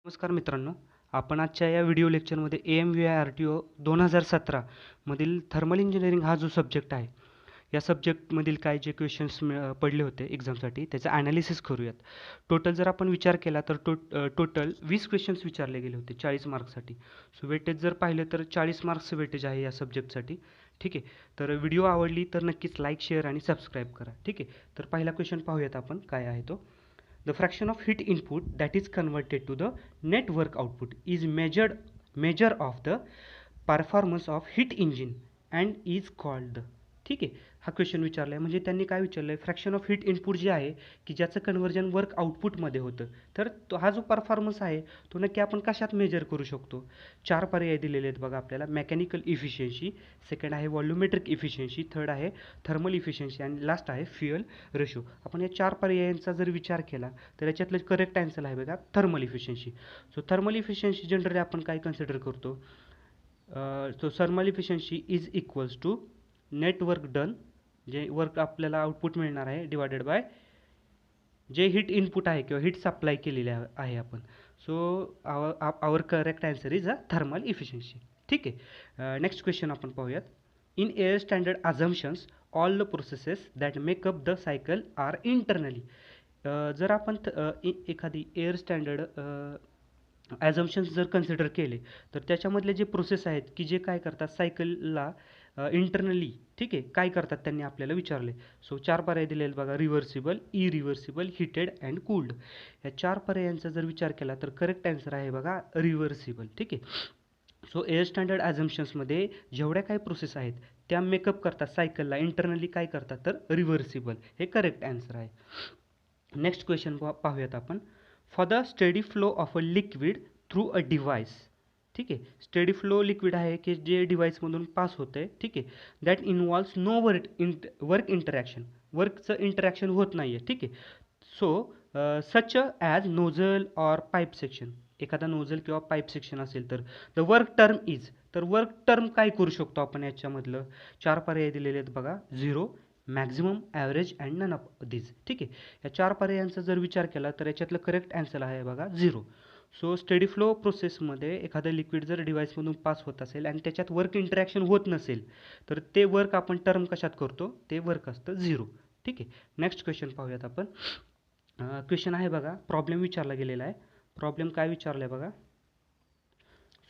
नमस्कार मित्रांनो, आपण आजच्या या व्हिडिओ लेक्चरमध्ये AMVI-RTO 2017 मधील थर्मल इंजिनिअरिंग हा जो सब्जेक्ट आहे, या सब्जेक्टमधील काय जे क्वेश्चन्स पडले होते एक्झामसाठी त्याचं ॲनालिसिस करूयात. टोटल जर आपण विचार केला तर टोटल 20 क्वेश्चन्स विचारले गेले होते 40 मार्क्ससाठी. सो वेटेज जर पाहिलं तर 40 मार्क्सचं वेटेज आहे या सब्जेक्टसाठी. ठीक आहे. तर व्हिडिओ आवडली तर नक्कीच लाईक, शेअर आणि सबस्क्राईब करा. ठीक आहे. तर पहिला क्वेश्चन पाहूयात आपण काय आहे तो. The fraction of heat input that is converted to the net work output is measure of the performance of heat engine and is called the. ठीक आहे. हा क्वेश्चन विचारला आहे म्हणजे त्यांनी काय विचारलं आहे, फ्रॅक्शन ऑफ हीट इनपुट जे आहे की ज्याचं कन्व्हर्जन वर्क आउटपुटमध्ये होतं, तर तो हा जो परफॉर्मन्स आहे तो नक्की आपण कशात मेजर करू शकतो. 4 पर्याय दिलेले आहेत बघा आपल्याला. मेकॅनिकल इफिशियन्सी, सेकंड आहे व्हॉल्युमेट्रिक इफिशियन्सी, थर्ड आहे थर्मल इफिशियन्सी आणि लास्ट आहे फ्युअल रेशो. आपण या 4 पर्यायांचा जर विचार केला तर याच्यातलं करेक्ट आन्सर आहे बघा thermal efficiency. So thermal efficiency generally आपण काय कन्सिडर करतो, so thermal efficiency is equals to net work done, जे वर्क आपल्याला आउटपुट मिळणार आहे, डिवायडेड बाय जे हीट इनपुट आहे किंवा हीट सप्लाय केलेले आहे आपण. So our correct answer is a thermal efficiency. ठीक आहे. नेक्स्ट क्वेश्चन आपण पाहूयात. In air standard assumptions all the processes that make up the cycle are internally. जर आपण एखादी एअर स्टँडर्ड ॲझम्पशन्स जर कन्सिडर केले तर त्याच्यामधले जे प्रोसेस आहेत की जे काय करतात सायकलला इंटरनली, ठीक आहे, काय करतात त्यांनी आपल्याला विचारले. सो 4 पर्याय दिलेले बघा, reversible, irreversible, heated and cooled. या 4 पर्यायांचा जर विचार केला तर करेक्ट आन्सर आहे बघा रिव्हर्सिबल. ठीक आहे. सो एअर स्टँडर्ड ॲझम्पशन्समध्ये जेवढ्या काही प्रोसेस आहेत त्या मेकअप करतात सायकलला इंटरनली, काय करतात तर रिव्हर्सिबल. हे करेक्ट आन्सर आहे. नेक्स्ट क्वेश्चन पाहूयात आपण. For the steady flow of a liquid through a device. ठीक आहे. स्टेडी फ्लो लिक्विड आहे की जे डिव्हाइसमधून पास होतं आहे. ठीक आहे. That involves no work interaction. वर्कचं इंटरॅक्शन होत नाही आहे. ठीक आहे. So such as nozzle or pipe section. एखादा नोझल किंवा पाईप सेक्शन असेल तर द वर्क टर्म इज. तर वर्क टर्म काय करू शकतो आपण याच्यामधलं. 4 पर्याय दिलेले आहेत बघा, 0, maximum, average and none of this. ठीक आहे. या 4 पर्यायांचा जर विचार केला तर याच्यातलं करेक्ट आन्सर आहे बघा 0. सो स्टेडी फ्लो प्रोसेसमध्ये एखादं लिक्विड जर डिव्हाइसमधून पास होत असेल आणि त्याच्यात वर्क इंटरॅक्शन होत नसेल तर ते वर्क आपण टर्म कशात करतो, ते वर्क असतं 0. ठीक आहे. नेक्स्ट क्वेश्चन पाहूयात आपण. क्वेश्चन आहे बघा, प्रॉब्लेम विचारला गेलेला आहे. प्रॉब्लेम काय विचारला आहे बघा.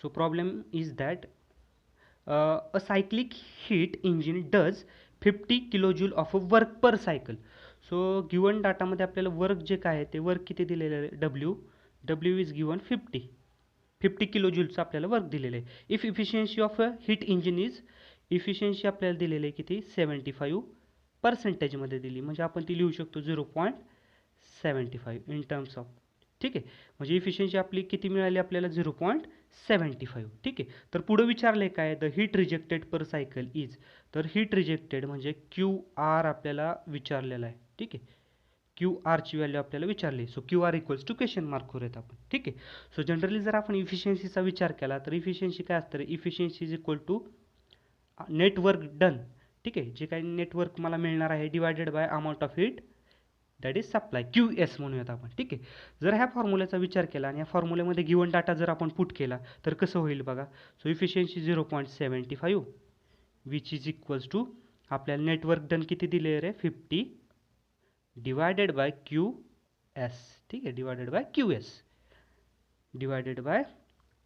So problem is that a cyclic heat engine does 50 kilojoule of a work per cycle. So given डाटामध्ये आपल्याला वर्क जे काय आहे ते वर्क किती दिलेलं आहे, डब्ल्यू इज गिवन 50 किलोजूलचं आपल्याला वर्क दिलेलं आहे. If efficiency of a heat engine is, efficiency आपल्याला दिलेली आहे किती 75%मध्ये दिली, म्हणजे आपण ती लिहू शकतो 0.75 इन टर्म्स ऑफ. ठीक आहे. म्हणजे इफिशियन्सी आपली किती मिळाली आपल्याला 0.75. ठीक आहे. तर पुढं विचारलं आहे काय, the heat rejected per cycle is. तर हीट रिजेक्टेड म्हणजे QR आपल्याला विचारलेला आहे. ठीक आहे. QR ची व्हॅल्यू आपल्याला विचारली. So QR equals to question mark करूयात आपण. ठीक आहे. सो जनरली जर आपण इफिशियन्सीचा विचार केला तर इफिशियन्सी काय असतं, efficiency is equal to net work done. ठीक आहे. जे काही नेटवर्क मला मिळणार आहे divided by amount of heat that is supply, QS म्हणूयात आपण. ठीक आहे. जर ह्या फॉर्म्युल्याचा विचार केला आणि या फॉर्म्युल्यामध्ये गिवन डाटा जर आपण पुट केला तर कसं होईल बघा. So efficiency 0.75 which is equals to आपल्याला नेटवर्क डन किती दिले आहे 50 डिवायडेड बाय QS. ठीक आहे. Divided by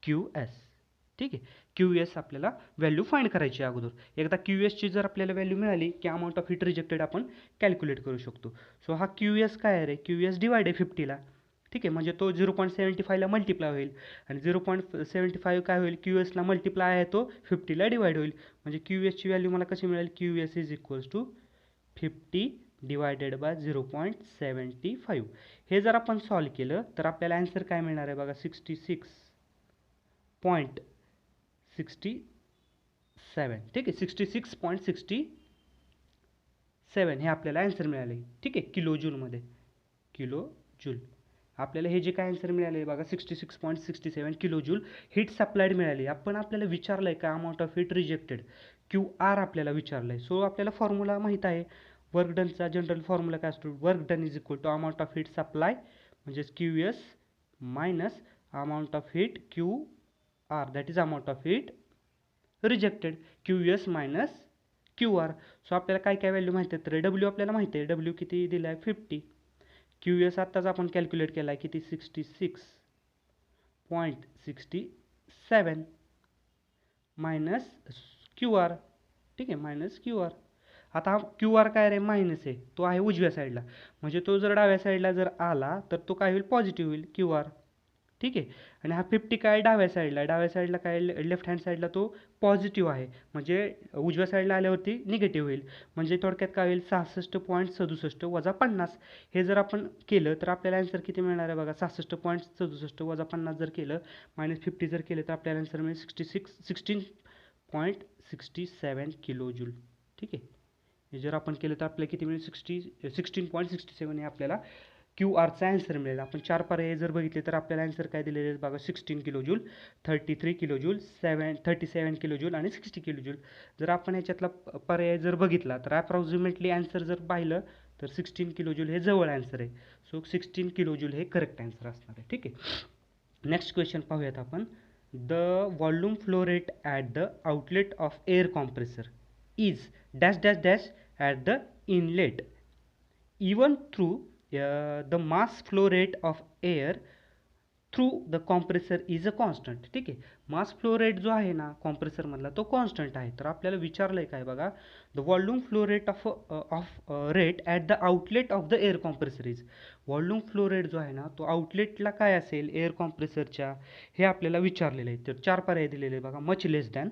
QS. ठीक आहे. QS आपल्याला व्हॅल्यू फाइंड करायची आहे अगोदर. एकदा QSची जर आपल्याला व्हॅल्यू मिळाली की अमाऊंट ऑफ हीट रिजेक्टेड आपण कॅल्क्युलेट करू शकतो. सो हा QS काय आहे रे, QS डिवाइड आहे 50ला. ठीक आहे. म्हणजे तो 0.75ला मल्टिप्लाय होईल आणि 0.75 काय होईल, QSला मल्टिप्लाय आहे तो 50ला डिवाइड होईल. म्हणजे QSची व्हॅल्यू मला कशी मिळेल, QS is equals to 50 divided by 0.75. हे जर आपण सॉल्व केलं तर आपल्याला आन्सर काय मिळणार आहे बघा, 66.67. ठीक आहे. 66.67 हे आपल्याला आन्सर मिळाले. ठीक आहे. किलोजूलमध्ये, किलोजूल आपल्याला हे जे काय आन्सर मिळाले बघा 66.67 किलोजूल हीट सप्लाइड मिळाली. आपण आपल्याला विचारलं आहे का amount of heat rejected, QR आपल्याला विचारलं आहे. सो आपल्याला फॉर्म्युला माहीत आहे वर्क डनचा. जनरल फॉर्म्युला काय असतो, work done is equal to amount of heat supply म्हणजेच QS minus amount of heat QR, that is amount of heat rejected, QS minus QR. So आपल्याला काय काय व्हॅल्यू माहिती आहे, तर W आपल्याला माहिती आहे, W किती दिला आहे 50. QS आत्ताच आपण कॅल्क्युलेट केला आहे किती 66.67 मायनस QR. ठीक आहे, मायनस QR. आता हा QR काय रे, मायनस आहे, तो आहे उजव्या साईडला, म्हणजे तो जर डाव्या साईडला जर आला तर तो काय होईल, पॉझिटिव्ह होईल QR. ठीक आहे, आणि हा 50 काय डाव्या साईडला काय लेफ्ट हँड साईडला तो पॉझिटिव्ह आहे, म्हणजे उजव्या साईडला आल्यावरती निगेटिव्ह होईल. म्हणजे थोडक्यात काय होईल, 66.67 वजा 50. हे जर आपण केलं तर आपल्याला आन्सर किती मिळणार आहे बघा, 66.67 वजा 50 जर केलं, -50 जर केलं तर आपल्याला आन्सर मिळेल 16.67 किलो जूल. ठीक आहे, हे जर आपण केलं तर आपल्याला किती मिळेल, 16.67 हे आपल्याला QRचा आन्सर मिळेल. आपण 4 पर्याय जर बघितले तर आपल्याला आन्सर काय दिलेले आहेत बघा, 16 kilo joule, 33 kilo joule, 37 kilo joule आणि 60 किलो जूल. जर आपण याच्यातला पर्याय जर बघितला तर अप्रॉक्सिमेटली आन्सर जर पाहिलं तर 16 किलो जूल हे जवळ आन्सर आहे. सो 16 किलो जूल हे करेक्ट आन्सर असणार आहे. ठीक आहे, नेक्स्ट क्वेश्चन पाहूयात आपण. The volume flow rate at the outlet of air compressor is dash dash dash at the inlet even through the mass flow rate of air through the compressor is a constant. ठीक आहे, mass flow rate जो आहे ना कॉम्प्रेसरमधला तो constant आहे. तर आपल्याला विचारलं आहे काय बघा, the volume flow rate of rate at the outlet of the air compressor is. Volume flow rate जो आहे ना तो आउटलेटला काय असेल एअर कॉम्प्रेसरच्या, हे आपल्याला विचारलेलं आहे. तर 4 पर्याय दिलेले आहे बघा, मच लेस दॅन,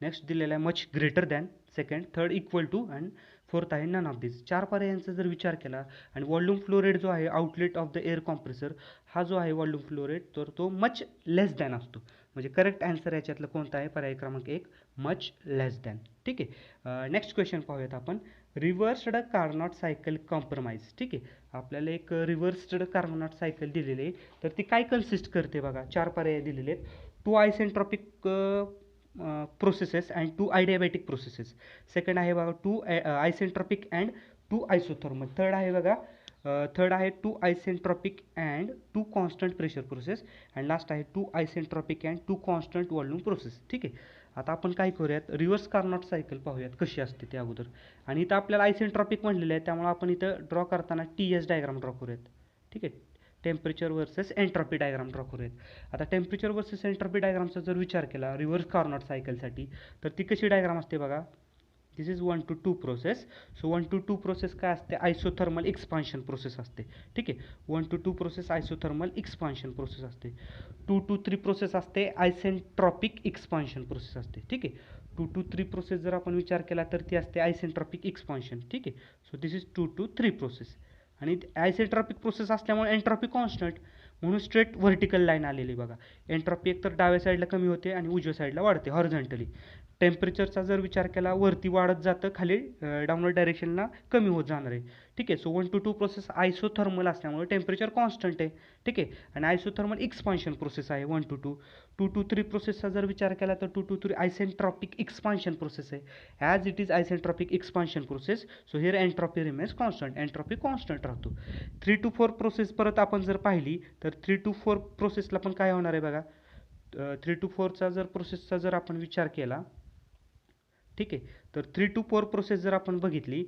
नेक्स्ट दिलेला आहे much greater than, second, third equal to and fourth आहे नन ऑफ दिस. 4 पर्यायांचा जर विचार केला आणि व्हॉल्यूम फ्लो रेट जो आहे outlet of the air compressor, हा जो आहे व्हॉल्यूम फ्लो रेट, तर तो मच लेस दॅन असतो. म्हणजे करेक्ट आन्सर याच्यातलं कोणता आहे, पर्याय क्रमांक 1, मच लेस दॅन. ठीक आहे, नेक्स्ट क्वेश्चन पाहूयात आपण. Reversed Carnot cycle compromise. ठीक आहे, आपल्याला एक रिव्हर्स्ड कार्नॉट सायकल दिलेली आहे, तर ती काय कन्सिस्ट करते बघा, 4 पर्याय दिलेले आहेत. 2 isentropic processes and 2 adiabatic processes. Second आहे बघा 2 आयसेंट्रॉपिक अँड 2 आयसोथर्मल. थर्ड आहे बघा, थर्ड आहे 2 isentropic and 2 constant pressure process, and last आहे 2 isentropic and 2 constant volume process. ठीक आहे, आता आपण काय करूयात, रिव्हर्स कार्नॉट सायकल पाहूयात कशी असते ते अगोदर. आणि इथं आपल्याला आयसेंट्रॉपिक म्हणलेलं आहे, त्यामुळे आपण इथं ड्रॉ करताना TS डायग्राम ड्रॉ करूयात. ठीक आहे, temperature versus entropy diagram draw करूयात. आता टेम्परेचर वर्सेस एंट्रॉपी डायग्रामचा जर विचार केला रिव्हर्स कार्नॉट सायकलसाठी, तर ती कशी डायग्राम असते बघा, this is 1 to 2 process. So 1 to 2 process काय असते, आयसोथर्मल एक्सपान्शन प्रोसेस असते. ठीक आहे, 1 to 2 process isothermal expansion process असते. 2 to 3 प्रोसेस असते आयसेंट्रॉपिक एक्सपान्शन प्रोसेस असते. ठीक आहे, 2 to 3 प्रोसेस जर आपण विचार केला तर ती असते आयसेंट्रॉपिक एक्सपान्शन. ठीक आहे, so this is 2 to 3 process. आणि आयसेंट्रॉपिक प्रोसेस असल्यामुळे एंट्रॉपी कॉन्स्टंट, म्हणून स्ट्रेट व्हर्टिकल लाईन आलेली बघा. एंट्रॉपी एकतर डाव्या साईडला कमी होते आणि उजव्या साईडला वाढते हॉरिझॉन्टली. टेम्परेचरचा जर विचार केला वरती वाढत जातं, खाली डाऊनवर्ड डायरेक्शनला कमी होत जाणार आहे. ठीक आहे, सो 1 to 2 प्रोसेस आयसोथर्मल असल्यामुळे टेम्परेचर कॉन्स्टंट आहे. ठीक आहे, आणि आयसोथर्मल एक्सपान्शन प्रोसेस आहे 1 to 2. 2 to 3 प्रोसेसचा जर विचार केला तर 2 to 3 आयसेंट्रॉपिक एक्सपान्शन प्रोसेस आहे. As it is isentropic expansion process, so here entropy remains constant, entropy constant राहतो. 3 to 4 प्रोसेस परत आपण जर पाहिली तर 3 to 4 प्रोसेसला पण काय होणार आहे बघा, 3 to 4चा जर प्रोसेसचा जर आपण विचार केला, ठीक आहे, तर 3 to 4 प्रोसेस जर आपण बघितली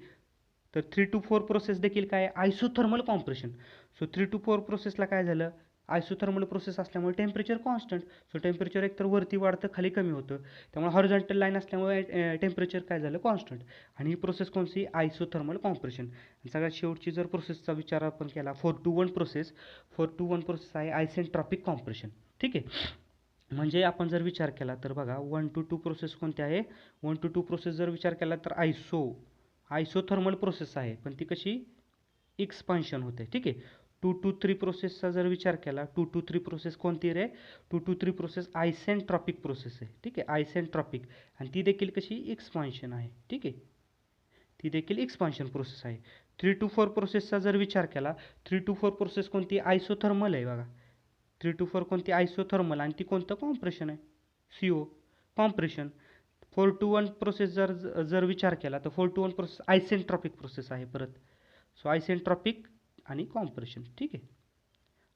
तर 3 to 4 प्रोसेस देखील काय आयसोथर्मल कॉम्प्रेशन. सो 3 to 4 प्रोसेसला काय झालं, आयसोथर्मल प्रोसेस असल्यामुळे टेम्परेचर कॉन्स्टंट. सो टेम्परेचर एकतर वरती वाढतं खाली कमी होतं, त्यामुळे हॉरिझॉन्टल लाईन असल्यामुळे टेम्परेचर काय झालं, कॉन्स्टंट. आणि ही प्रोसेस कोणती, आयसोथर्मल कॉम्प्रेशन. सगळ्यात शेवटची जर प्रोसेसचा विचार आपण केला 4 to 1 प्रोसेस, 4 to 1 प्रोसेस आहे आयसेंट्रॉपिक कॉम्प्रेशन. ठीक आहे, म्हणजे आपण जर विचार केला तर बघा 1 to 2 प्रोसेस कोणती आहे, 1 to 2 प्रोसेस जर विचार केला तर आयसोथर्मल प्रोसेस आहे, पण ती कशी एक्सपान्शन होते. ठीक आहे, 2 to 3 प्रोसेसचा जर विचार केला, 2 to 3 प्रोसेस कोणती रे, 2 to 3 प्रोसेस आयसेंट्रॉपिक प्रोसेस आहे. ठीक आहे, आयसेंट्रॉपिक, आणि ती देखील कशी एक्सपान्शन आहे. ठीक आहे, ती देखील एक्सपान्शन प्रोसेस आहे. 3 to 4 प्रोसेसचा जर विचार केला, 3 to 4 प्रोसेस कोणती आयसोथर्मल आहे बघा. 3 to 4 कोणती आयसोथर्मल, आणि ती कोणतं कॉम्प्रेशन आहे, CO कॉम्प्रेशन. 4 to 1 प्रोसेस जर विचार केला तर 4 to 1 प्रोसेस आयसेंट्रॉपिक प्रोसेस आहे परत. सो आयसेंट्रॉपिक आणि कॉम्प्रेशन. ठीक आहे,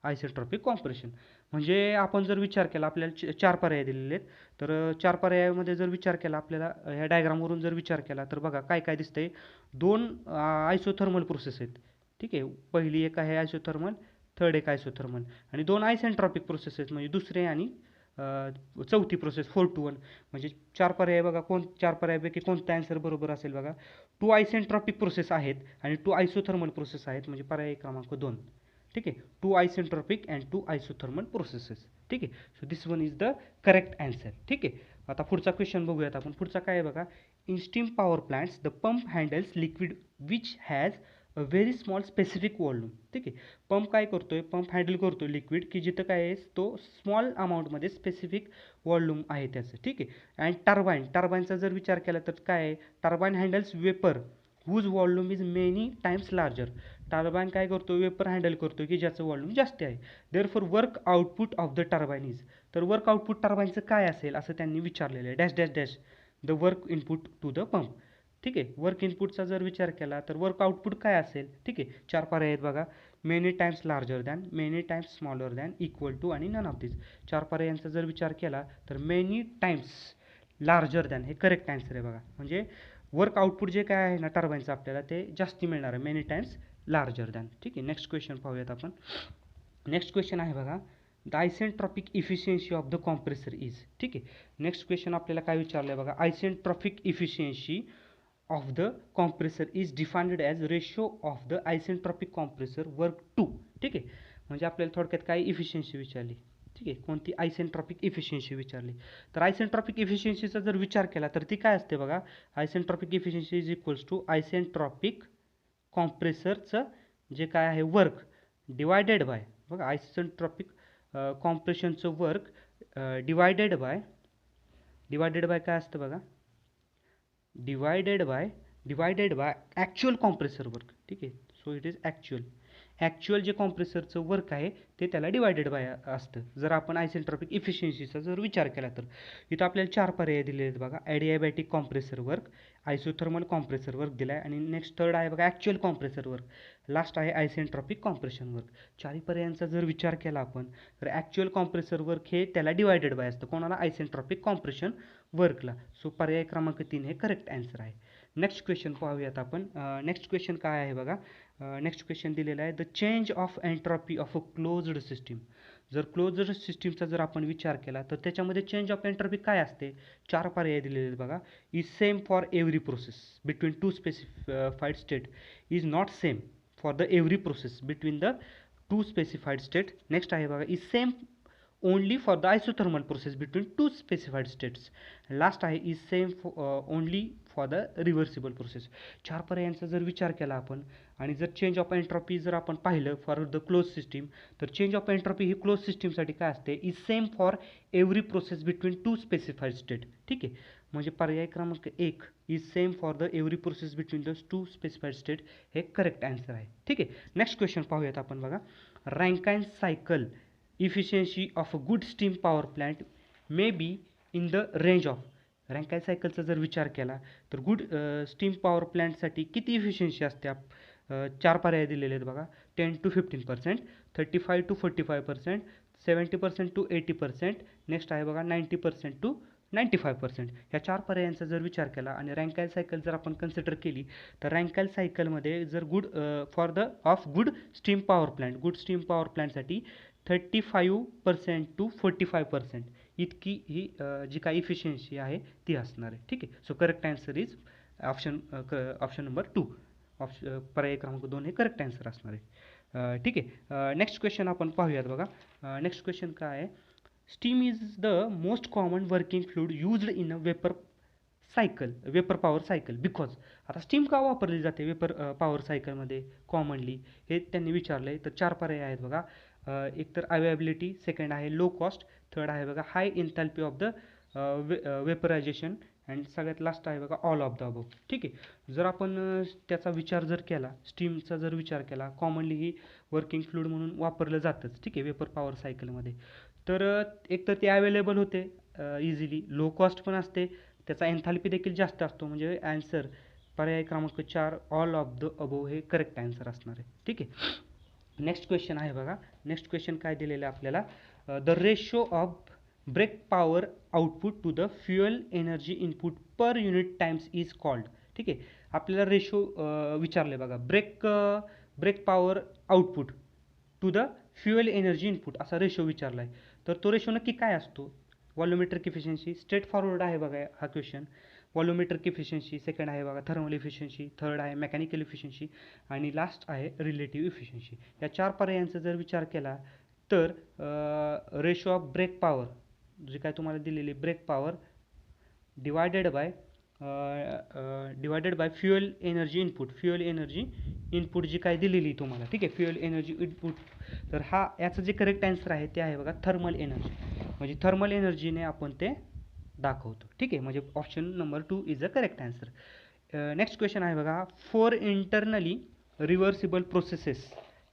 आयसेंट्रॉपिक कॉम्प्रेशन. म्हणजे आपण जर विचार केला, आपल्याला चार पर्याय दिलेले आहेत. तर चार पर्यायामध्ये जर विचार केला आपल्याला, ह्या डायग्रामवरून जर विचार केला तर बघा काय काय दिसतंय. दोन आयसोथर्मल प्रोसेस आहेत. ठीक आहे, पहिली एक आहे आयसोथर्मल, थर्ड एक आयसोथर्मल, आणि दोन आयसेंट्रॉपिक प्रोसेस आहेत, म्हणजे दुसरे आणि चौथी प्रोसेस 4-1. म्हणजे चार पर्याय बघा, चार पर्यायापैकी कोणता आन्सर बरोबर असेल बघा. टू आयसेंट्रॉपिक प्रोसेस आहेत आणि टू आयसोथर्मल प्रोसेस आहेत, म्हणजे पर्याय क्रमांक 2. ठीक आहे, two isentropic and two isothermal processes. ठीक आहे, so this one is the correct answer. ठीक आहे, आता पुढचा क्वेश्चन बघूयात आपण. पुढचा काय आहे बघा. In steam power plants the pump handles liquid which has a very small specific volume. ठीक आहे, पंप काय करतोय, पंप हँडल करतोय लिक्विड की जिथं काय आहे, तो स्मॉल अमाऊंटमध्ये स्पेसिफिक वॉल्यूम आहे त्याचं. ठीक आहे, अँड टर्बाईनचा जर विचार केला तर काय आहे, turbine handles vapour whose volume is many times larger. Turbine काय करतो, वेपर हँडल करतो की ज्याचं वॉल्यूम जास्त आहे. Therefore work output of the turbine is. तर वर्क आउटपुट टर्बाईनचं काय असेल असं त्यांनी विचारलेलं आहे. Dash dash dash the work input to the pump. ठीक आहे, वर्क इनपुटचा जर विचार केला तर वर्क आउटपुट काय असेल. ठीक आहे, चार पर्याय आहेत बघा. Many times larger than, many times smaller than, equal to आणि नन ऑफ दिस. चार पर्यायांचा जर विचार केला तर मेनी टाइम्स लार्जर दॅन हे करेक्ट आन्सर आहे बघा. म्हणजे वर्क आउटपुट जे काय आहे ना टर्बाईनचं आपल्याला ते जास्ती मिळणार आहे, मेनी टाइम्स लार्जर दॅन. ठीक आहे, नेक्स्ट क्वेश्चन पाहूयात आपण. नेक्स्ट क्वेश्चन आहे बघा. The isentropic efficiency of the compressor is. ठीक आहे, नेक्स्ट क्वेश्चन आपल्याला काय विचारलं आहे बघा. Isentropic efficiency of the compressor is defined as ratio of the isentropic compressor work to. ठीक आहे, म्हणजे आपल्याला थोडक्यात काय इफिशियन्सी विचारली. ठीक आहे, कोणती आयसेंट्रॉपिक इफिशियन्सी विचारली. तर आयसेंट्रॉपिक इफिशियन्सीचा जर विचार केला तर ती काय असते बघा. Isentropic efficiency is equals to isentropic कॉम्प्रेसरचं जे काय आहे वर्क डिवायडेड बाय, बघा आयसेंट्रॉपिक कॉम्प्रेशनचं वर्क डिवायडेड बाय काय असतं बघा, divided by actual compressor work. ठीक आहे, सो इट इज ॲक्च्युअल जे कॉम्प्रेसरचं वर्क आहे ते त्याला डिवायडेड बाय असतं. जर आपण आयसेंट्रॉपिक इफिशियन्सीचा जर विचार केला तर इथं आपल्याला चार पर्याय दिलेले आहेत बघा. Adiabatic compressor work, isothermal compressor work दिला आहे, आणि नेक्स्ट थर्ड आहे बघा ॲक्च्युअल कॉम्प्रेसर वर्क, लास्ट आहे आयसेंट्रॉपिक कॉम्प्रेशन वर्क. चारही पर्यायांचा जर विचार केला आपण तर ॲक्च्युअल कॉम्प्रेसर वर्क हे त्याला डिवायडेड बाय असतं, कोणाला, आयसेंट्रॉपिक कॉम्प्रेशन वर्कला. सो पर्याय क्रमांक 3 हे करेक्ट आन्सर आहे. नेक्स्ट क्वेश्चन पाहूयात आपण. नेक्स्ट क्वेश्चन काय आहे बघा. नेक्स्ट क्वेश्चन दिलेला आहे. The change of entropy of a closed system. जर क्लोज्ड सिस्टीमचा जर आपण विचार केला तर त्याच्यामध्ये चेंज ऑफ एंट्रॉपी काय असते. चार पर्याय दिलेले आहेत बघा. Is same for every process between two specified state, is not same for the every process between the two specified state. Next आहे बघा. Is same only for the isothermal process between two specified states. Last आहे is same only for the reversible process. चार पर्यायांचा जर विचार केला आपण आणि जर चेंज ऑफ एंट्रॉपी जर आपण पाहिलं फॉर द क्लोज सिस्टीम, तर चेंज ऑफ एंट्रॉपी ही क्लोज सिस्टीमसाठी काय असते, is same for every process between two specified state. ठीक आहे, म्हणजे पर्याय क्रमांक 1 is same for the every process between the two specified state हे करेक्ट आन्सर आहे. ठीक आहे, नेक्स्ट क्वेश्चन पाहूयात आपण बघा. Rankine cycle efficiency of a good steam power plant may be in the range of. रँकाइन सायकलचा जर विचार केला तर गुड स्टीम पॉवर प्लांटसाठी किती इफिशियन्सी असते. चार पर्याय दिलेले आहेत बघा. 10 to 15%, 35 to 45%, 70% to 80%, नेक्स्ट आहे बघा 90% to 95%. ह्या चार पर्यायांचा जर विचार केला आणि रँकाइन सायकल जर आपण कन्सिडर केली तर रँकाइन सायकलमध्ये जर for the good steam power प्लांटसाठी 35% to 45% इतकी ही जी काही इफिशियन्सी आहे ती असणार आहे. ठीक आहे, so correct answer is option number 2. पर्याय क्रमांक 2 हे करेक्ट आन्सर असणार आहे. ठीक आहे, नेक्स्ट क्वेश्चन आपण पाहूयात बघा. नेक्स्ट क्वेश्चन काय आहे. Steam is the most common working fluid used in a vapour power cycle because. आता स्टीम का वापरली जाते वेपर पॉवर सायकलमध्ये कॉमनली हे त्यांनी विचारलं आहे. तर चार पर्याय आहेत बघा. एक तर अवेबिलिटी, सेकंड आहे लो कॉस्ट, थर्ड आहे बघा high enthalpy of the vaporization, and सगळ्यात लास्ट आहे बघा ऑल ऑफ द अबव. ठीक आहे, जर आपण त्याचा विचार जर केला, स्टीमचा जर विचार केला, कॉमनली ही वर्किंग फ्लुइड म्हणून वापरलं जातंच. ठीक आहे, वेपर पॉवर सायकलमध्ये. तर एक तर ते अवेलेबल होते इझिली, लो कॉस्ट पण असते, त्याचा एन्थॅल्पी देखील जास्त असतो. म्हणजे आन्सर पर्याय क्रमांक 4 ऑल ऑफ द अबव हे करेक्ट आन्सर असणार आहे. ठीक आहे, नेक्स्ट क्वेश्चन आहे बघा. नेक्स्ट क्वेश्चन काय दिलेलं आहे आपल्याला. The ratio of brake power output to the fuel energy input per unit times is called. ठीक आहे, आपल्याला रेशो विचारले बघा. Brake power output to the fuel energy input असा रेशो विचारला आहे. तर तो रेशो नक्की काय असतो? व्हॉल्युमेट्रिक इफिशियन्सी, स्ट्रेट फॉरवर्ड आहे बघा हा क्वेश्चन. व्हॉल्युमेट्रिक इफिशियन्सी, सेकंड आहे बघा थर्मल इफिशियन्सी, थर्ड आहे मेकॅनिकल इफिशियन्सी आणि लास्ट आहे रिलेटिव्ह इफिशियन्सी. या 4 पर्यायांचा जर विचार केला तर रेशो ऑफ ब्रेक पॉवर जे काय तुम्हाला दिलेली brake power divided by fuel energy input जी काय दिलेली तुम्हाला. ठीक आहे, फ्युएल एनर्जी इनपुट. तर याचं जे करेक्ट आन्सर आहे ते आहे बघा थर्मल एनर्जी. म्हणजे थर्मल एनर्जीने आपण ते दाखवतो. ठीक आहे, म्हणजे option number 2 is a correct answer. Next question आहे बघा. 4 इंटरनली रिव्हर्सिबल प्रोसेसेस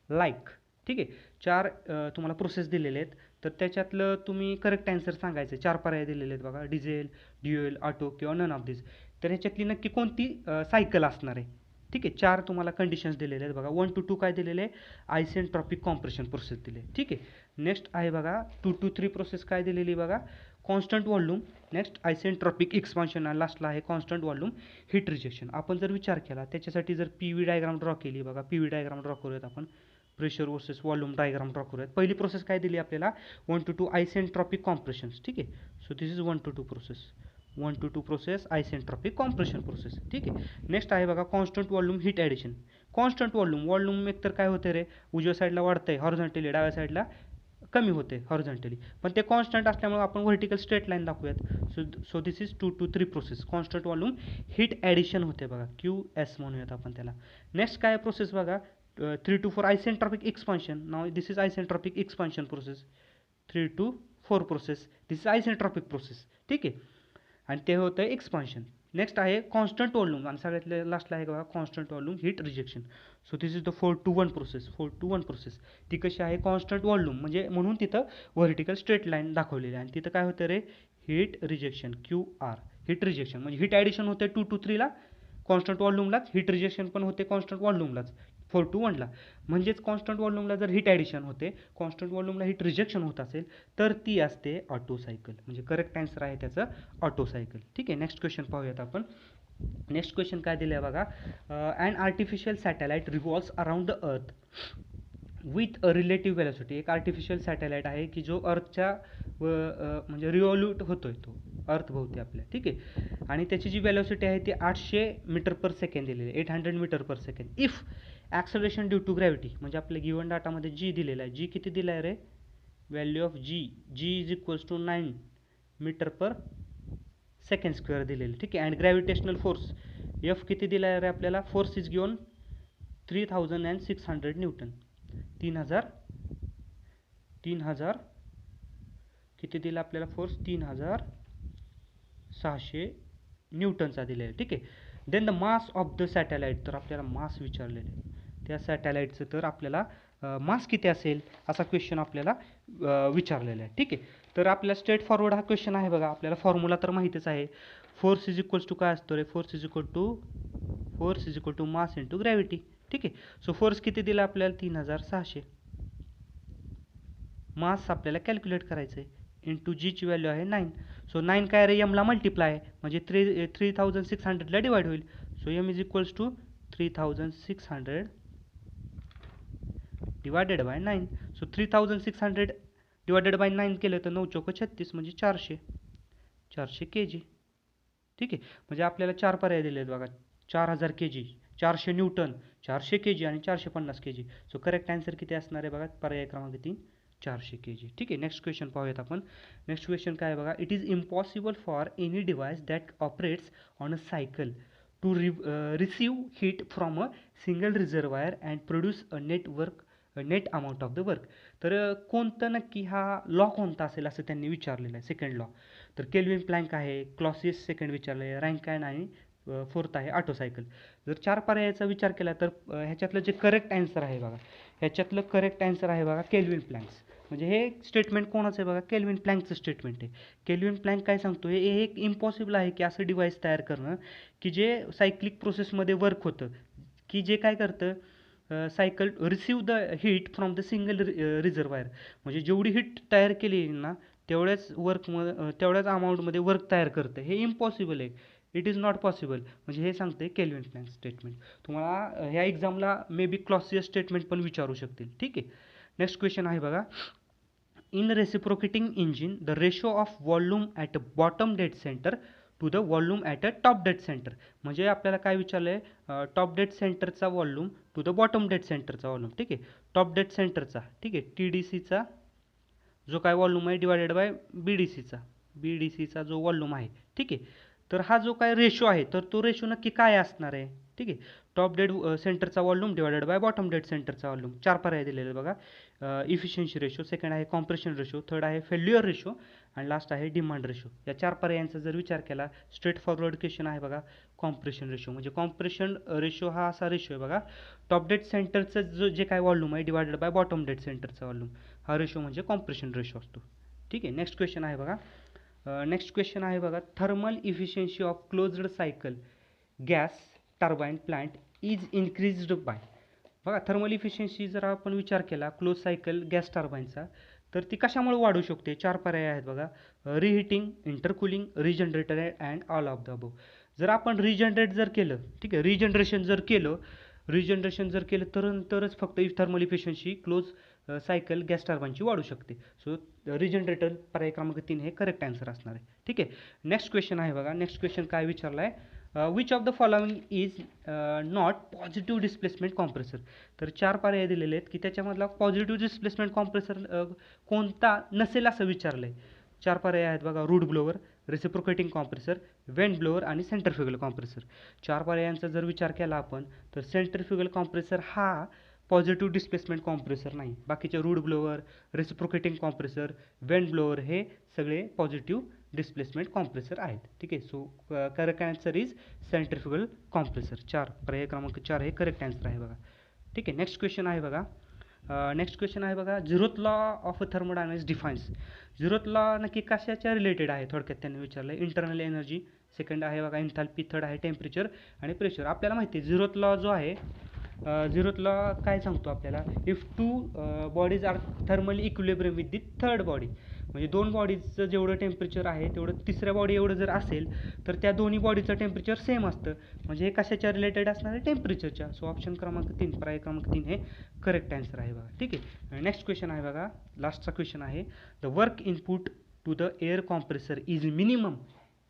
लाईक. ठीक आहे, 4 तुम्हाला प्रोसेस दिलेले आहेत. तर त्याच्यातलं तुम्ही करेक्ट आन्सर सांगायचं. 4 पर्याय दिलेले आहेत बघा, डिझेल, ड्युएल, ऑटो किंवा नन ऑफ दिस. तर ह्याच्यातली नक्की कोणती सायकल असणार आहे? ठीक आहे, 4 तुम्हाला कंडिशन्स दिलेले आहेत बघा. 1 to 2 काय दिलेले आहे? आयसेंट्रॉपिक कॉम्प्रेशन प्रोसेस दिले. ठीक आहे, नेक्स्ट आहे बघा 2 to 3 प्रोसेस काय दिलेली बघा, constant volume, next isentropic expansion आणि लास्टला आहे कॉन्स्टंट व्हॉल्यूम हीट रिजेक्शन. आपण जर विचार केला त्याच्यासाठी जर पी व्ही डायग्राम ड्रॉ केली बघा, पी व्ही डायग्राम ड्रॉ करूयात आपण. Pressure versus volume diagram draw करूयात. पहिली प्रोसेस काय दिली आपल्याला? 1 to 2 आयसेंट्रॉपिक कॉम्प्रेशन्स. ठीक आहे, so this is 1 to 2 process. 1 to 2 process isentropic compression process. ठीक आहे, नेक्स्ट आहे बघा constant volume heat addition. Constant volume एक तर काय होते रे, उजव्या साईडला वाढतंय हॉरिझॉन्टली, डाव्या साईडला कमी होते हॉरिझॉन्टली, पण ते कॉन्स्टंट असल्यामुळे आपण व्हर्टिकल स्ट्रेट लाईन दाखवूयात. So this is 2 to 3 process. Constant volume heat addition होते बघा, QS म्हणूयात आपण त्याला. नेक्स्ट काय प्रोसेस बघा, 3 to 4 isentropic expansion. Now this is isentropic expansion process. 3 to 4 process, this is isentropic process. ठीक आहे, आणि ते होतं एक्सपान्शन. नेक्स्ट आहे कॉन्स्टंट व्हॉल्यूम आणि सगळ्यात लास्टला आहे बघा constant volume heat rejection. So this is the 4 to 1 process. 4 to 1 process ती कशी आहे? कॉन्स्टंट व्हॉल्यूम म्हणजे म्हणून तिथं व्हर्टिकल स्ट्रेट लाईन दाखवलेली आहे आणि तिथं काय होतं रे, heat rejection, QR. Heat rejection म्हणजे हीट ॲडिशन होते 2 to 3ला कॉन्स्टंट व्हॉल्यूमलाच, हीट रिजेक्शन पण होते कॉन्स्टंट व्हॉल्यूमलाच 4 to 1ला. म्हणजेच कॉन्स्टंट व्हॉल्यूमला जर हीट ॲडिशन होते, कॉन्स्टंट व्हॉल्यूमला हीट रिजेक्शन होत असेल तर ती असते ऑटो सायकल. म्हणजे करेक्ट आन्सर आहे त्याचं ऑटो सायकल. ठीक आहे, नेक्स्ट क्वेश्चन पाहूयात आपण. नेक्स्ट क्वेश्चन काय दिलं आहे बघा. And artificial satellite revolves around the earth with a relative velocity. एक आर्टिफिशियल सॅटेलाइट आहे की जो अर्थच्या म्हणजे रिव्हॉल्यूट होतोय तो अर्थभोवती आपल्या. ठीक आहे, आणि त्याची जी व्हेलॉसिटी आहे ती 800 मीटर पर सेकंड दिलेली आहे, 800 metre per second. If acceleration due to gravity म्हणजे आपल्या गिवन डाटामध्ये जी दिलेला आहे, जी किती दिला आहे रे, value of g is equals to 9 metre per second square दिलेली. ठीक आहे, अँड ग्रॅव्हिटेशनल फोर्स F किती दिला आहे रे आपल्याला? Force is given 3600 Newton. 3000 किती दिला आपल्याला फोर्स? 3600 न्यूटनचा दिलेला आहे. ठीक आहे, then the mass of the satellite. तर आपल्याला मास विचारलेलं आहे त्या सॅटेलाइटचं, तर आपल्याला मास किती असेल असा क्वेश्चन आपल्याला विचारलेला आहे. ठीक आहे, तर आपल्याला स्ट्रेट फॉरवर्ड हा क्वेश्चन आहे बघा. आपल्याला फॉर्म्युला तर माहितीच आहे. फोर्स इज इक्वल्स टू काय असतो रे? Force is equal to mass into gravity. ठीक आहे, सो फोर्स किती दिला आपल्याला? 3600. मास आपल्याला कॅल्क्युलेट करायचं आहे, इंटू जीची व्हॅल्यू आहे 9. सो 9 काय रे, एमला मल्टिप्लाय म्हणजे 3600ला डिवाइड होईल. So M is equals to 3600 divided by 9. So 3600 divided by 9 केलं तर 9 चौक 36 म्हणजे 400 kg. ठीक आहे, म्हणजे आपल्याला 4 पर्याय दिले आहेत बघा. 4000 kg, 400 न्यूटन, 400 kg आणि 450 kg. सो करेक्ट आन्सर किती असणार आहे बघा, पर्याय क्रमांक 3 400 kg. ठीक आहे, नेक्स्ट क्वेश्चन पाहूयात आपण. नेक्स्ट क्वेश्चन काय आहे बघा. It is impossible for any device that operates on a cycle to receive heat from a single reservoir and produce a net amount of the work. तर कोणतं नक्की हा लॉ कोणता असेल असं त्यांनी विचारलेलं आहे, सेकंड लॉ. तर केल्विन प्लँक आहे, क्लॉसियस सेकंड विचारलं आहे, रँकाइन आणि फोर्थ आहे ऑटो सायकल. जर 4 पर्यायाचा विचार केला तर ह्याच्यातलं जे करेक्ट आन्सर आहे बघा, ह्याच्यातलं करेक्ट आन्सर आहे बघा केल्विन प्लँक्स. म्हणजे हे स्टेटमेंट कोणाचं आहे बघा, केल्विन प्लँकचं स्टेटमेंट आहे. केल्विन प्लँक काय सांगतो, हे एक इम्पॉसिबल आहे की असं डिव्हाइस तयार करणं की जे सायक्लिक प्रोसेसमध्ये वर्क होतं, की जे काय करतं, cycle receive the heat from the single reservoir. म्हणजे जेवढी हीट तयार केली आहे ना तेवढ्याच अमाऊंटमध्ये वर्क तयार करतं. हे इम्पॉसिबल आहे. It is not possible. म्हणजे हे सांगते केल्विन प्लॅंक स्टेटमेंट. तुम्हाला ह्या एक्झामला मे बी क्लॉसियस स्टेटमेंट पण विचारू शकतील. ठीक आहे. नेक्स्ट क्वेश्चन आहे बघा. In reciprocating engine the ratio of volume at bottom dead centre to the volume at a top dead centre. म्हणजे आपल्याला काय विचारलं आहे, टॉप डेड सेंटरचा volume to the bottom dead सेंटरचा वॉल्यूम. ठीक आहे. टॉप डेड सेंटरचा, ठीक आहे, TDCचा जो काय वॉल्यूम आहे डिवायडेड बाय BDCचा जो वॉल्यूम आहे. ठीक आहे. तर हा जो काय रेशो आहे तर तो रेशो नक्की काय असणार आहे. ठीक आहे. टॉप डेड सेंटरचा volume divided by bottom dead सेंटरचा वॉल्यूम. 4 पर्याय दिलेले बघा. इफिशियन्सी रेशो, सेकंड आहे कॉम्प्रेशन रेशो, थर्ड आहे फेल्युअर रेशो आणि लास्ट आहे डिमांड रेशो. या 4 पर्यायांचा जर विचार केला, स्ट्रेट फॉरवर्ड क्वेश्चन आहे बघा. कॉम्प्रेशन रेशो म्हणजे कॉम्प्रेशन रेशो हा असा रेशो आहे बघा. टॉप डेड सेंटरचं जे काय वॉल्यूम आहे डिवायडेड बाय बॉटम डेड सेंटरचा वॉल्यूम, हा रेशो म्हणजे कॉम्प्रेशन रेशो असतो. ठीक आहे. नेक्स्ट क्वेश्चन आहे बघा. Thermal efficiency of closed cycle gas turbine plant is increased by. बघा, थर्मल इफिशियन्सी जर आपण विचार केला क्लोज सायकल गॅस टर्बाईनचा तर ती कशामुळे वाढू शकते. 4 पर्याय आहेत बघा. Reheating, intercooling, regenerator and all of the above. जर आपण रिजनरेट जर केलं, ठीक आहे, रिजनरेशन जर केलं तरच फक्त thermal efficiency close cycle gas टर्बाईनची वाढू शकते. सो रिजनरेटर पर्याय क्रमांक 3 हे करेक्ट आन्सर असणार आहे. ठीक आहे. नेक्स्ट क्वेश्चन आहे बघा. नेक्स्ट क्वेश्चन काय विचारला आहे, which of the following is not positive displacement compressor. तर 4 पर्याय दिलेले आहेत की त्याच्यामधला पॉझिटिव्ह डिस्प्लेसमेंट कॉम्प्रेसर कोणता नसेल असं विचारलं आहे. 4 पर्याय आहेत बघा. Root blower, reciprocating compressor, vent blower आणि सेंट्रिफ्युगल कॉम्प्रेसर. 4 पर्यायांचा जर विचार केला आपण तर सेंट्रिफ्युगल कॉम्प्रेसर हा पॉझिटिव्ह डिस्प्लेसमेंट कॉम्प्रेसर नाही. बाकीचे root blower, reciprocating compressor, vent blower हे सगळे पॉझिटिव्ह डिस्प्लेसमेंट कॉम्प्रेसर आहेत. ठीक आहे. So correct answer is centrifugal compressor. 4 पर्याय क्रमांक 4 हे करेक्ट आन्सर आहे बघा. ठीक आहे. नेक्स्ट क्वेश्चन आहे बघा. Zeroth law of thermodynamics defines. Zeroth law नक्की कशाच्या रिलेटेड आहे थोडक्यात त्यांनी विचारलं. इंटरनल एनर्जी, सेकंड आहे बघा एन्थाल्पी, थर्ड आहे टेम्परेचर आणि प्रेशर. आपल्याला माहिती आहे झिरोथ लॉ जो आहे, झिरोथ लॉ काय सांगतो आपल्याला, if 2 bodies are thermally equilibrium with the third body. म्हणजे 2 बॉडीजचं जेवढं टेम्परेचर आहे तेवढं तिसऱ्या बॉडी एवढं जर असेल तर त्या दोन्ही बॉडीचं टेम्परेचर सेम असतं. म्हणजे हे कशाच्या रिलेटेड असणार आहे, टेम्परेचरच्या. सो ऑप्शन क्रमांक 3 पर्याय क्रमांक 3 हे करेक्ट आन्सर आहे बघा. ठीक आहे. नेक्स्ट क्वेश्चन आहे बघा. लास्टचा क्वेश्चन आहे, the work input to the air compressor is minimum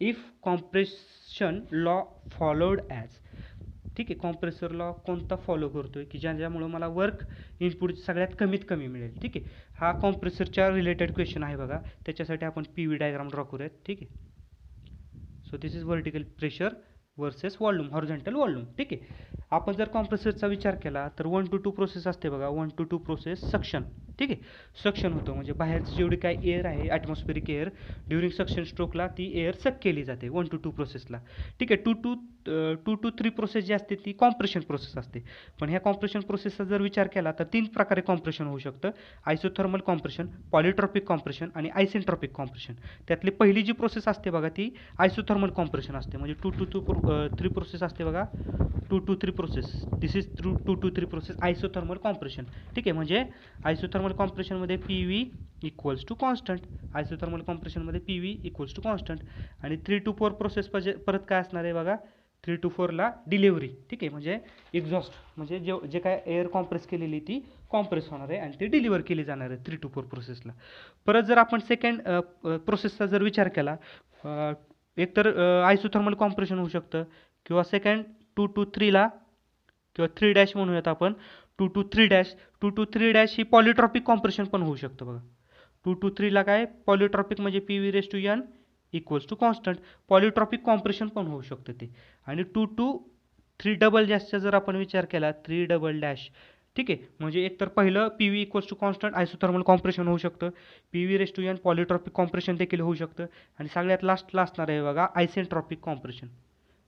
if compression law followed as. ठीक आहे. कॉम्प्रेसर लॉ कोणता फॉलो करतोय की ज्यामुळं मला वर्क इनपुट सगळ्यात कमीत कमी मिळेल. ठीक आहे. हा कॉम्प्रेसरच्या रिलेटेड क्वेश्चन आहे बघा. त्याच्यासाठी आपण PV डायग्राम ड्रॉ करूयात. ठीक आहे. So this is vertical pressure versus volume, horizontal volume. ठीक आहे. आपण जर कॉम्प्रेसरचा विचार केला तर 1 to 2 प्रोसेस असते बघा. 1 to 2 प्रोसेस सक्शन. ठीक आहे. सक्शन होतं म्हणजे बाहेरची जेवढी काय एअर आहे, ॲटमॉस्फेरिक एअर, ड्युरिंग सक्शन स्ट्रोकला ती एअर सक केली जाते 1 to 2 प्रोसेसला. ठीक आहे. 2 to 3 प्रोसेस जी असते ती कॉम्प्रेशन प्रोसेस असते. पण ह्या कॉम्प्रेशन प्रोसेसचा जर विचार केला तर 3 प्रकारे कॉम्प्रेशन होऊ शकतं. आयसोथर्मल कॉम्प्रेशन, पॉलिट्रॉपिक कॉम्प्रेशन आणि आयसेंट्रॉपिक कॉम्प्रेशन. त्यातली पहिली जी प्रोसेस असते बघा ती आयसोथर्मल कॉम्प्रेशन असते. म्हणजे 2 to 3 प्रोसेस असते बघा. 2 to 3 process, this is 2 to 3 process isothermal compression. ठीक आहे. म्हणजे आयसोथर्मल कॉम्प्रेशनमध्ये PV equals to constant. Isothermal कॉम्प्रेशनमध्ये PV इक्वल्स टू कॉन्स्टंट. आणि 3 to 4 प्रोसेस परत काय असणार आहे बघा. 3 to 4ला डिलिव्हरी. ठीक आहे. म्हणजे एक्झॉस्ट म्हणजे जे काय एअर कॉम्प्रेस केलेली ती कॉम्प्रेस होणार आहे आणि ती डिलिव्हर केली जाणार आहे 3 to 4 प्रोसेसला. परत जर आपण सेकंड प्रोसेसचा जर विचार केला, एकतर आयसोथर्मल कॉम्प्रेशन होऊ शकतं किंवा सेकंड 2 to 3ला किंवा 3 म्हणूयात आपण. 2 to 3 ही पॉलिट्रॉपिक कॉम्प्रेशन पण होऊ शकतं बघा. 2 to 3ला काय पॉलिट्रॉपिक म्हणजे PV⁻n equals to constant. Polytropic compression पण होऊ शकतं ते. आणि 2 to 3 जर आपण विचार केला 3 ठीक आहे. म्हणजे एकतर पहिलं PV equals to constant isothermal compression होऊ शकतं, PV⁻n पॉलिट्रॉपिक कॉम्प्रेशन देखील होऊ शकतं आणि सगळ्यात लास्टला असणार आहे बघा isentropic compression,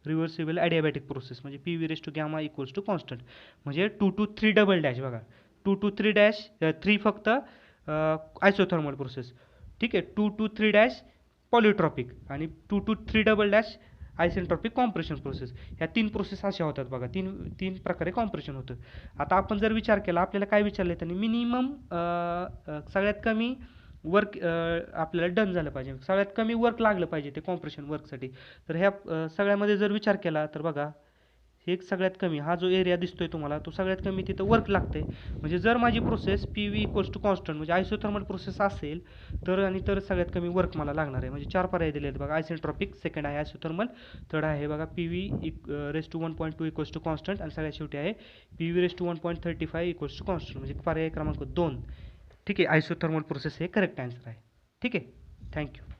reversible adiabatic process म्हणजे PV⁻γ इक्वल्स टू कॉन्स्टंट. म्हणजे 2 to 3 बघा. 2 to 3 फक्त आयसोथर्मल प्रोसेस. ठीक आहे. 2 to 3 पॉलिट्रॉपिक आणि 2 to 3 आयसेंट्रॉपिक कॉम्प्रेशन प्रोसेस. ह्या 3 प्रोसेस अशा होतात बघा. तीन प्रकारे कॉम्प्रेशन होतं. आता आपण जर विचार केला, आपल्याला काय विचारलं त्यांनी, मिनिमम सगळ्यात कमी वर्क आपल्याला डन झालं पाहिजे, सगळ्यात कमी वर्क लागलं पाहिजे ते कॉम्प्रेशन वर्कसाठी. तर ह्या सगळ्यामध्ये जर विचार केला तर बघा, हे एक सगळ्यात कमी हा जो एरिया दिसतोय तुम्हाला, तो सगळ्यात कमी तिथं वर्क लागतंय. म्हणजे जर माझी process P V equals to constant म्हणजे आयसोथर्मल प्रोसेस असेल तर सगळ्यात कमी वर्क मला लागणार आहे. म्हणजे 4 पर्याय दिले आहेत बघा. आयसेंट्रॉपिक, सेकंड आहे आयसोथर्मल, थर्ड आहे बघा P V raise to 1.2 equals to constant, आणि सगळ्यात शेवटी आहे P V raise to 1.35 equals to constant. म्हणजे पर्याय क्रमांक 2. ठीक आहे, आयसोथर्मल प्रोसेस हे करेक्ट आन्सर आहे. ठीक आहे, थँक्यू.